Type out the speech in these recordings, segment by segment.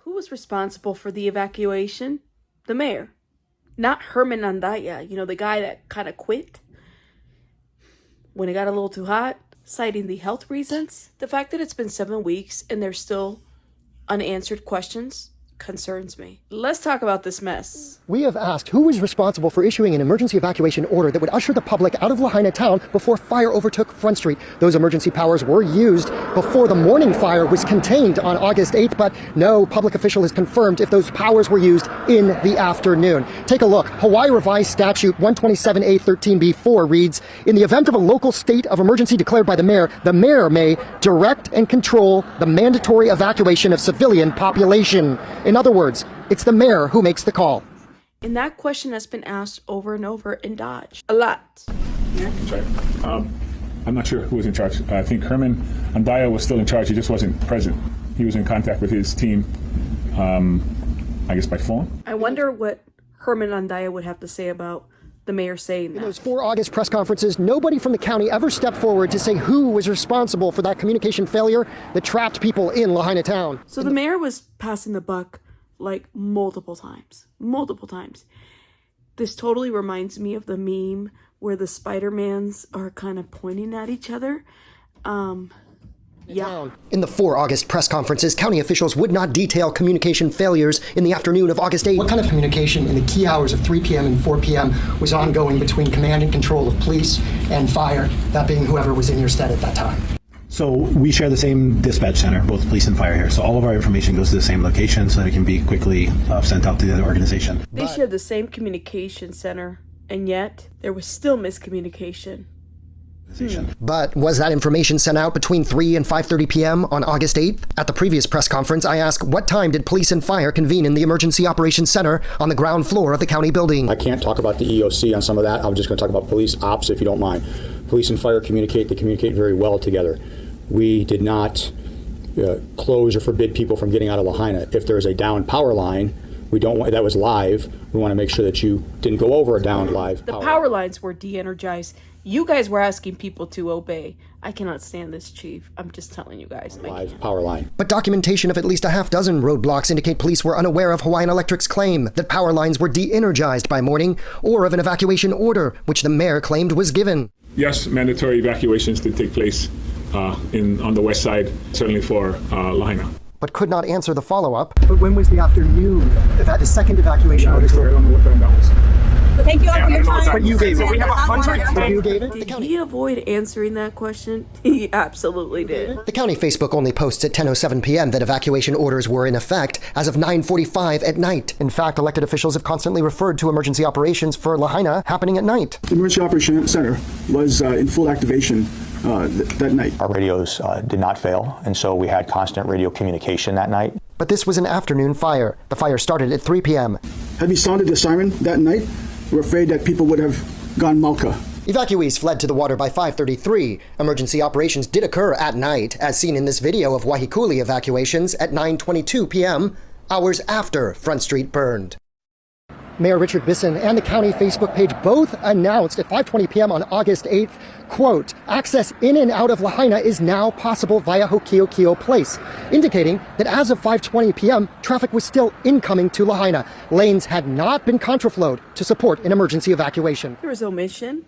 Who was responsible for the evacuation? The mayor. Not Herman Andaya, you know, the guy that kind of quit when it got a little too hot, citing the health reasons. The fact that it's been 7 weeks and there's still unanswered questions concerns me. Let's talk about this mess. We have asked who was responsible for issuing an emergency evacuation order that would usher the public out of Lahaina town before fire overtook Front Street. Those emergency powers were used before the morning fire was contained on August 8th, but no public official has confirmed if those powers were used in the afternoon. Take a look. Hawaii Revised Statute 127A13B4 reads, in the event of a local state of emergency declared by the mayor may direct and control the mandatory evacuation of civilian population. In other words, it's the mayor who makes the call. And that question has been asked over and over in Dodge. A lot. I'm not sure who was in charge. I think Herman Andaya was still in charge. He just wasn't present. He was in contact with his team, I guess by phone. I wonder what Herman Andaya would have to say about the mayor saying that. In those 4 August press conferences, nobody from the county ever stepped forward to say who was responsible for that communication failure that trapped people in Lahaina town. So the mayor was passing the buck like multiple times. This totally reminds me of the meme where the Spider-Mans are kind of pointing at each other. Yeah. In the 4 August press conferences, county officials would not detail communication failures in the afternoon of August 8th. What kind of communication in the key hours of 3 p.m. and 4 p.m. was ongoing between command and control of police and fire, that being whoever was in your stead at that time? So we share the same dispatch center, both police and fire here. So all of our information goes to the same location so that it can be quickly sent out to the other organization. They share the same communication center, and yet there was still miscommunication. But was that information sent out between 3 and 5:30 p.m. on August 8th? At the previous press conference, I asked what time did police and fire convene in the Emergency Operations Center on the ground floor of the county building? I can't talk about the EOC on some of that. I'm just going to talk about police ops, if you don't mind. Police and fire communicate. They communicate very well together. We did not close or forbid people from getting out of Lahaina. If there's a downed power line, we don't want that was live. We want to make sure that you didn't go over a downed live power. The power lines were de-energized. You guys were asking people to obey. I cannot stand this, Chief. I'm just telling you guys. Live power line. But documentation of at least a half dozen roadblocks indicate police were unaware of Hawaiian Electric's claim that power lines were de-energized by morning, or of an evacuation order, which the mayor claimed was given. Yes, mandatory evacuations did take place on the west side, certainly for Lahaina. But could not answer the follow-up. But when was the afternoon? The second evacuation order? I don't know what time that was. But thank you all for your time. But you gave it. We have 100. You gave it? Did he avoid answering that question? He absolutely did. The county Facebook only posts at 10:07 p.m. that evacuation orders were in effect as of 9:45 at night. In fact, elected officials have constantly referred to emergency operations for Lahaina happening at night. The Emergency Operations Center was in full activation that night. Our radios did not fail, and so we had constant radio communication that night. But this was an afternoon fire. The fire started at 3 p.m. Had we sounded the siren that night, we're afraid that people would have gone malka. Evacuees fled to the water by 5:33. Emergency operations did occur at night, as seen in this video of Wahikuli evacuations at 9:22 p.m., hours after Front Street burned. Mayor Richard Bisson and the county Facebook page both announced at 5:20 p.m. on August 8th, quote, access in and out of Lahaina is now possible via Hokiokio Place, indicating that as of 5:20 p.m., traffic was still incoming to Lahaina. Lanes had not been contraflowed to support an emergency evacuation. There was omission,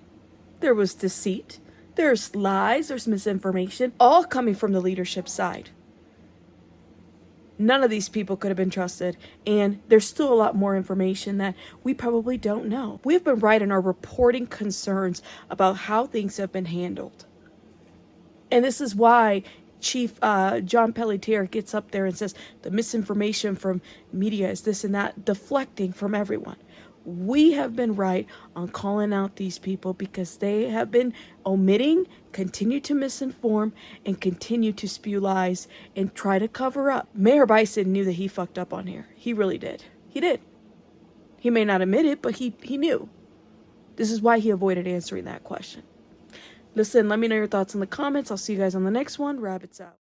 there was deceit, there's lies, there's misinformation, all coming from the leadership side. None of these people could have been trusted, and there's still a lot more information that we probably don't know. We've been right in our reporting concerns about how things have been handled. And this is why Chief John Pelletier gets up there and says the misinformation from media is this and that, deflecting from everyone. We have been right on calling out these people because they have been omitting, continue to misinform, and continue to spew lies and try to cover up. Mayor Bison knew that he fucked up on here. He really did. He did. He may not admit it, but he knew. This is why he avoided answering that question. Listen, let me know your thoughts in the comments. I'll see you guys on the next one. Rabbits out.